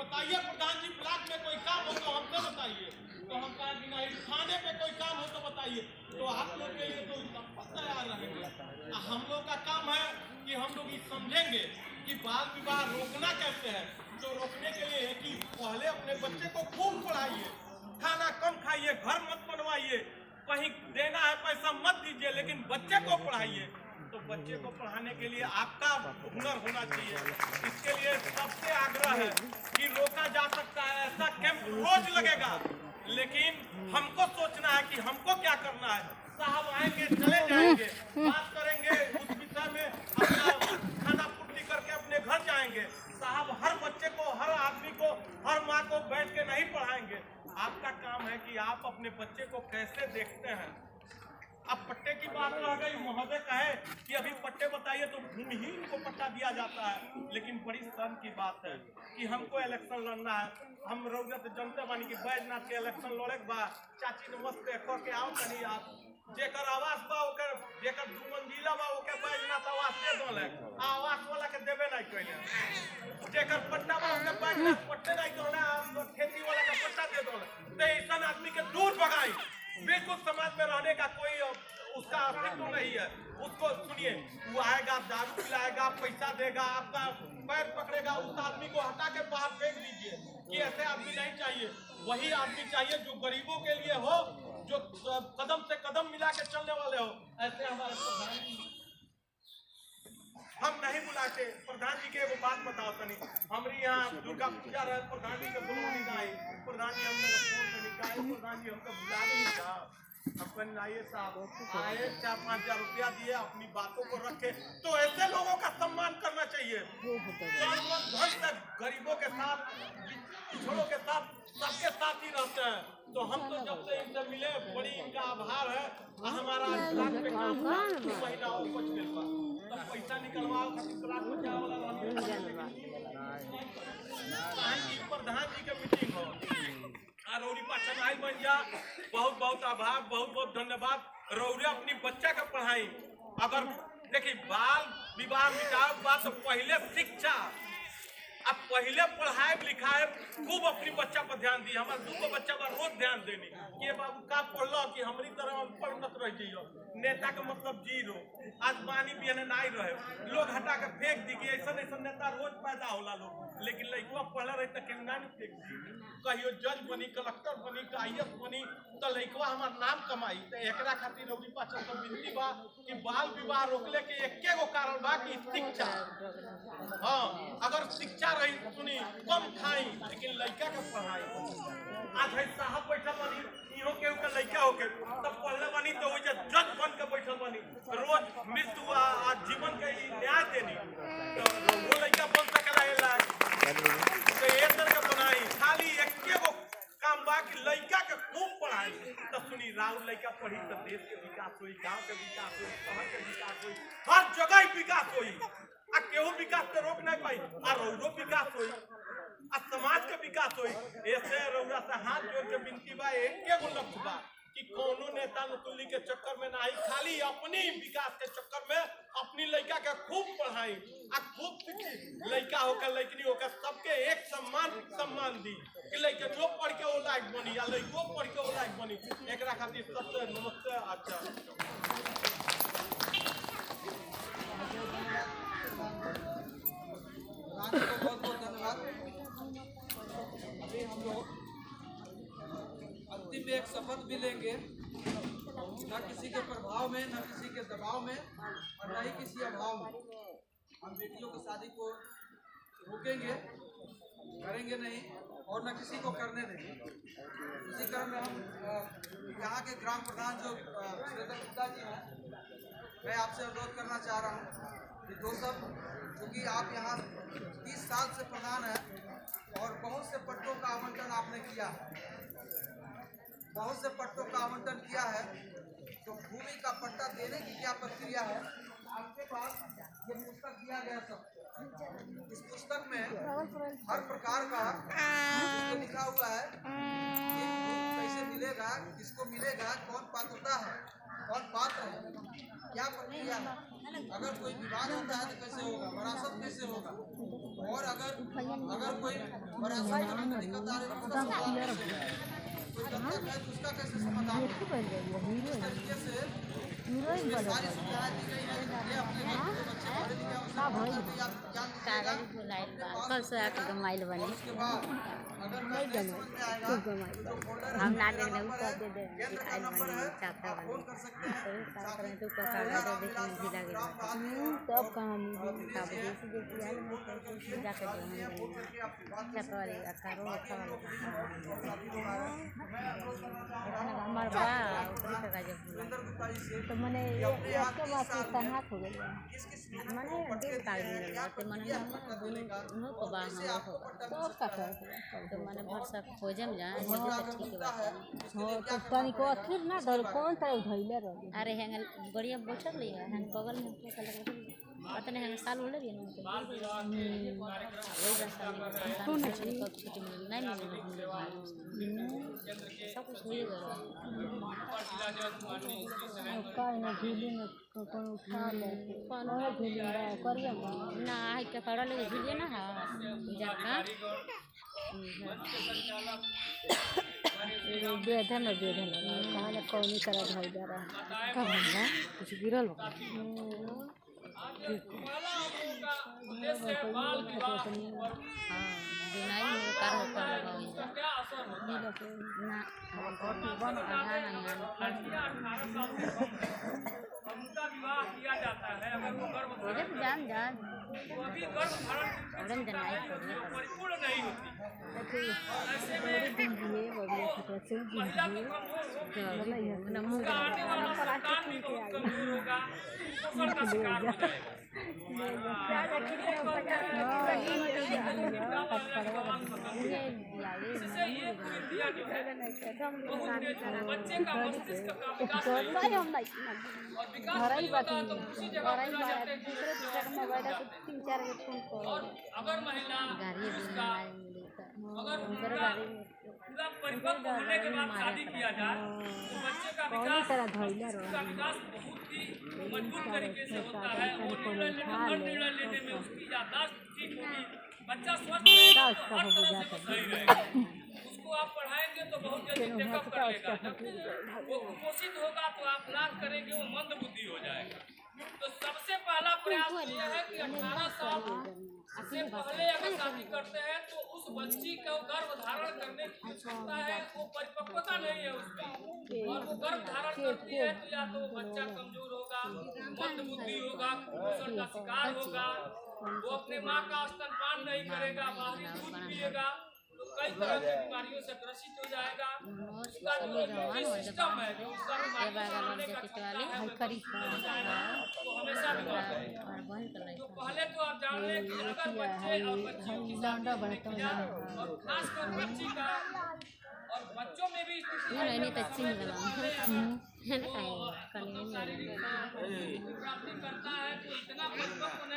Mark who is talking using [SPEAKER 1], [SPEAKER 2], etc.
[SPEAKER 1] बताइए प्रधान जी, ब्लॉक में कोई काम हो तो हमसे बताइए। तो हम कहा कि नहीं, थाने पे कोई काम हो तो बताइए। तो आप लोग के लिए तो तैयार रहेंगे। हम लोग का काम है कि हम लोग ये समझेंगे कि बाल विवाह रोकना कैसे है। तो रोकने के लिए है कि पहले अपने बच्चे को खूब पढ़ाइए, खाना कम खाइए, घर मत बनवाइए, कहीं देना है पैसा मत दीजिए, लेकिन बच्चे को पढ़ाइए। तो बच्चे को पढ़ाने के लिए आपका हुनर होना चाहिए। इसके लिए सबसे आग्रह है कि रोका जा सकता है, ऐसा कैंप रोज लगेगा, लेकिन हमको सोचना है कि हमको क्या करना है। साहब आएंगे, चले जाएंगे, बात करेंगे उस विषय में, अपना खाना पूर्ति करके अपने घर जाएंगे। साहब हर बच्चे को, हर आदमी को, हर माँ को बैठ के नहीं पढ़ाएंगे। आपका काम है कि आप अपने बच्चे को कैसे देखते हैं। अब पट्टे की बात रह गई, महोदय कहे कि अभी पट्टे बताइए तो भूमिहीन को पट्टा दिया जाता है, लेकिन बड़ी शर्म की बात है कि हमको इलेक्शन लड़ना है। हम रौनक जनता बानी की बैजनाथ के इलेक्शन लड़े के बाद चाची नमस्ते कह के आओ तनी आप, जेकर आवास बा ओकर, जेकर 2 मंजिला बा ओके बैजनाथ आवास दे दोले, आवास वाला के देबे नहीं कइले, जेकर पट्टा बा ओके बैजनाथ पट्टे नहीं दोले, खेती वाला के पट्टा दे दोले। तो ऐसा आदमी के दूर भगाई, बिल्कुल समाज में रहने का कोई उसका अस्तित्व नहीं है। उसको सुनिए, वो आएगा, दारू पिलाएगा, पैसा देगा, आपका पैर पकड़ेगा, उस आदमी को हटा के बाहर फेंक दीजिए कि ऐसे आदमी नहीं चाहिए। वही आदमी चाहिए जो गरीबों के लिए हो, जो कदम से कदम मिला के चलने वाले हो। ऐसे हमारे प्रधान जी हम नहीं बुलाते। प्रधान जी के वो बात बताओ तनी, हमारी यहाँ दुर्गा पूजा रहे, प्रधान जी के बुलानी नहीं, प्रधान जी हमने फोन पे निकाले, प्रधान जी हमको बुला नहीं था। अपन आइए साहब, आए 4-5 हजार रुपया दिए, अपनी बातों को रखे। तो ऐसे लोगों का सम्मान करना चाहिए। गरीबों के साथ, पिछड़ों के साथ, सबके साथ ही रहते हैं। तो हम तो जब से इनसे मिले, बड़ी इनका आभार है। हमारा ब्लॉक में काम था, 2 महीना और कुछ दिन पर तब पैसा निकलवाओ खातिर ब्लॉक में जाए वाला प्रधान जी के मीटिंग हो, रौरी पाचन आई बन जा। बहुत बहुत आभार, बहुत बहुत धन्यवाद। रौरी अपनी बच्चा का पढ़ाई, अगर देखिए बाल विवाह मिटाओ बात तो पहले शिक्षा, अब पहले पढ़ाए लिखाए, खूब अपनी बच्चा पर ध्यान दी। हमारे 2 बच्चा पर रोज ध्यान देनी कि बाबू का पढ़ कि हमारी तरह अनपढ़ मत रह जाइयो। नेता का मतलब जीरो, आज पानी पियने नहीं रहे, लोग हटा के फेंक दी कि ऐसा ऐसा नेता रोज पैदा होला लोग, लेकिन लड़का पढ़ रहे तो केना नहीं फेंक दी। कहियो जज बनी, कलेक्टर बनी, IAS बनी, तो लड़का हमार नाम कमाई। तो एकरा खातिर रौरी पाचन का विनती बा कि बाल विवाह रोकले के एके गो कारण बा कि शिक्षा। हाँ, अगर शिक्षा रही सुनी कम खाई, लेकिन लड़का के पढ़ाई। आज है साहब बैठा बनी, इहो के लड़का होके तब पढ़ले बनी, तो वो जज बन के बैठल बनी, रोज मृत्यु आ जीवन के न्याय देनी। तो वो लड़का बन सकेला तो ये तरह बनाई। खाली एके गो काम बा कि लड़का के खूब पढ़ाई। तो सुनी, राउर लड़का पढ़ी तो देश के विकास हुई, गांव के विकास हुई, शहर के विकास हुई, हर जगह विकास हुई। आ केहू विकास से रोक नहीं पाई, आ रौरो विकास हुई, आ समाज के विकास हुई। ऐसे रौरा से हाथ जोड़ के विनती बा, एके गो लक्ष्य बा कि कोनो नेता नतुली के चक्कर में नहीं, खाली अपनी विकास के चक्कर में अपनी लड़का के खूब पढ़ाई, आ खूब लड़का होकर लड़कनी होकर सबके एक सम्मान दी कि लड़के जो पढ़ के वो लायक बनी, या लड़को पढ़ के वो लायक बनी। एकरा खातिर सबसे नमस्ते। अच्छा,
[SPEAKER 2] बहुत बहुत धन्यवाद। अभी हम लोग अंतिम एक शपथ भी लेंगे, न किसी के प्रभाव में, न किसी के दबाव में, और न ही किसी अभाव में। हम बेटियों की शादी को रोकेंगे, करेंगे नहीं, और न किसी को करने देंगे। इसी क्रम में हम यहाँ के ग्राम प्रधान जो श्रीधर गुप्ता जी हैं, मैं आपसे अनुरोध करना चाह रहा हूँ कि दोस्तों, क्योंकि आप यहाँ 30 साल से प्रधान हैं और बहुत से पट्टों का आवंटन आपने किया है, बहुत से पट्टों का आवंटन किया है, तो भूमि का पट्टा देने की क्या प्रक्रिया है। आपके पास ये पुस्तक दिया गया सब, इस पुस्तक में हर प्रकार का इसमें लिखा हुआ है कि कैसे मिलेगा, किसको मिलेगा, कौन पात्रता है, कौन पात्र है, क्या प्रक्रिया है, अगर कोई विवाद होता है तो कैसे होगा, वरासत कैसे होगा, और अगर कोई और ऐसा ही अगर कोई दिक्कत आ रही है उसका समाधान कैसे है? कोई दिक्कत है तो उसका कैसे समाधान होगा? इस तरीके से ये सारी सुविधाएं दी गई हैं। ये अपने जो बच्चे पढ़े लिखे हैं उनसे पढ़कर भी आप ज्ञान लीजिएगा
[SPEAKER 3] कल से आके गमाइल बने
[SPEAKER 2] और उसके बाद अगर नहीं समझ में आएगा तो जो फोल्डर
[SPEAKER 3] हम ना
[SPEAKER 2] है
[SPEAKER 3] देखने
[SPEAKER 2] नंबर
[SPEAKER 3] को दे
[SPEAKER 2] है
[SPEAKER 3] दे
[SPEAKER 2] केंद्र का नंबर है आप फोन कर सकते हैं। साथ ही
[SPEAKER 3] तो पकड़ ले तो देखने जिला के
[SPEAKER 2] ग्राम राज
[SPEAKER 3] तब कहां मिली
[SPEAKER 2] और दिनेश जी
[SPEAKER 3] जैसे देखी आए मैं तो जाके
[SPEAKER 2] ये फोन करके आपसे बात कर
[SPEAKER 3] क्या करे अकारो
[SPEAKER 2] बाकी हम लोग जो साथी लोग आए हैं मैं अनुरोध करना चाहूँगा
[SPEAKER 3] हमार बा ऊपरी का जब
[SPEAKER 2] सुरेंद्र गुप्ता जी से
[SPEAKER 3] तो मने
[SPEAKER 2] कि अपने
[SPEAKER 3] एक
[SPEAKER 2] आप
[SPEAKER 3] के
[SPEAKER 2] 30
[SPEAKER 3] बाद
[SPEAKER 2] साल में
[SPEAKER 3] तनात हो गया
[SPEAKER 2] किस किस चीज
[SPEAKER 3] मने
[SPEAKER 2] को पढ़ के
[SPEAKER 3] दिन काल
[SPEAKER 2] दिए हैं, क्या
[SPEAKER 3] तो मने
[SPEAKER 2] प्रक्रिया है पट्टा देने का
[SPEAKER 3] नो को बा
[SPEAKER 2] कैसे
[SPEAKER 3] हम
[SPEAKER 2] आपको पट्टा मिल
[SPEAKER 3] तो
[SPEAKER 2] सकता
[SPEAKER 3] का
[SPEAKER 2] है।
[SPEAKER 3] तो मने भर सब खोजम जा
[SPEAKER 2] जो अगर मिलता है उसके लिए क्या
[SPEAKER 3] तो तनिको अखिर ना धर कौन तरह धइले रह अरे हेंग बढ़िया बैठल रही है हेंग बगल में तो कल बैठल पता नहीं हेंग साल होले रही ना वही रास्ता में कौन है कब छुट्टी मिल नहीं मिल सब कुछ हो गया का ना झूली में कौन उठा ले कौन झूली में करिए ना है के पड़ा ले झूलिए ना हां जाका बेधन कहले कौनी तरह धोई दे रहा कब ना कुछ गिरल बिनाई में कार
[SPEAKER 4] विवाह किया जाता है अगर वो गर्भ
[SPEAKER 3] जान जान
[SPEAKER 4] तो अभी गर्भ धारण परिपूर्ण नहीं होती। ऐसे में महिला को कमजोर होगा, उसका आने वाला संतान भी बहुत कमजोर होगा, कुपोषण का शिकार हो जाएगा। इससे ये पूरी दिया जो है बहुत तेज है। बच्चे का मस्तिष्क का विकास नहीं होता और विकास नहीं होता तो उसी जगह पर रह जाते हैं। और अगर महिला उसका अगर पूरा परिपक्व होने के बाद शादी किया जाए तो बच्चे का विकास बहुत ही मजबूत तरीके से होता है। वो निर्णय लेने में उसकी याददाश्त ठीक होगी, बच्चा स्वस्थ रहेगा तो हर तरह से सही रहेगा। उसको आप पढ़ाएंगे तो बहुत जल्दी टेकअप कर लेगा, जब वो कुपोषित होगा तो आप लाभ करेंगे वो मंद बुद्धि हो जाएगा। तो सबसे पहला प्रयास ये है कि 18 साल से पहले अगर शादी करते हैं तो उस बच्ची को गर्भ धारण करने की क्षमता है, वो परिपक्वता नहीं है उसमें और वो गर्भ धारण करती है तो या तो बच्चा कमजोर होगा, मंद बुद्धि होगा, कुपोषण का शिकार होगा, वो अपने माँ का स्तनपान नहीं करेगा, बाहरी दूध पिएगा तो कई तरह की बीमारियों से ग्रसित हो जाएगा। उसका जो इम्यूनिटी सिस्टम है जो उसका बीमारियों से लड़ने का क्षमता है वो हमेशा बिगड़ जाएगा। तो पहले तो आप जान लें कि अगर बच्चे और बच्चियों की शादी की जाए और खासकर बच्ची का और बच्चों में भी प्राप्ति करता है तो इतना परिपक्व नहीं